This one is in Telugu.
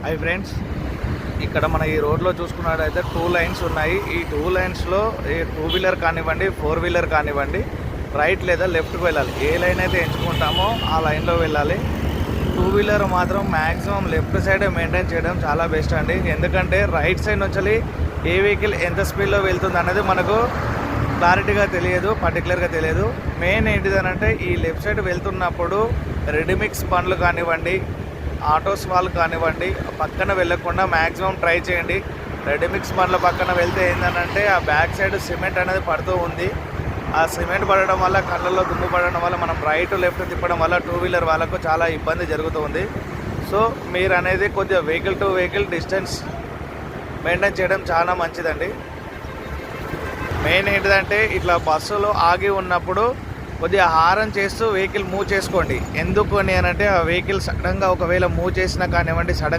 హై ఫ్రెండ్స్, ఇక్కడ మన ఈ రోడ్లో చూసుకున్నట్టయితే 2 లైన్స్ ఉన్నాయి. ఈ 2 లైన్స్లో ఏ 2 వీలర్ కానివ్వండి, 4 వీలర్ కానివ్వండి, రైట్ లేదా లెఫ్ట్కి వెళ్ళాలి. ఏ లైన్ అయితే ఎంచుకుంటామో ఆ లైన్లో వెళ్ళాలి. 2 వీలర్ మాత్రం మ్యాక్సిమం లెఫ్ట్ సైడే మెయింటైన్ చేయడం చాలా బెస్ట్ అండి. ఎందుకంటే రైట్ సైడ్ నుంచి ఏ వెహికల్ ఎంత స్పీడ్లో వెళ్తుంది అనేది మనకు క్లారిటీగా తెలియదు, పర్టికులర్గా తెలియదు. మెయిన్ ఏంటిదనంటే ఈ లెఫ్ట్ సైడ్ వెళ్తున్నప్పుడు రెడీమిక్స్ బండ్లు కానివ్వండి, ఆటోస్ వాళ్ళు కానివ్వండి, పక్కన వెళ్ళకుండా మ్యాక్సిమం ట్రై చేయండి. రెడీమిక్స్ బండ్ల పక్కన వెళ్తే ఏంటంటే ఆ బ్యాక్ సైడ్ సిమెంట్ అనేది పడుతూ ఉంది. ఆ సిమెంట్ పడడం వల్ల, కళ్ళల్లో దుమ్ము పడడం వల్ల మనం రైట్ లెఫ్ట్ తిప్పడం వల్ల 2 వీలర్ వాళ్ళకు చాలా ఇబ్బంది జరుగుతుంది. సో మీరు అనేది కొద్దిగా vehicle to vehicle distance maintain చేయడం చాలా మంచిదండి. మెయిన్ ఏంటిదంటే ఇట్లా బస్సులో ఆగి ఉన్నప్పుడు కొద్దిగా హారన్ చేస్తూ వెహికల్ మూవ్ చేసుకోండి. ఎందుకు అని అంటే ఆ వెహికల్ సడన్గా ఒకవేళ మూవ్ చేసినా కానివ్వండి, సడన్గా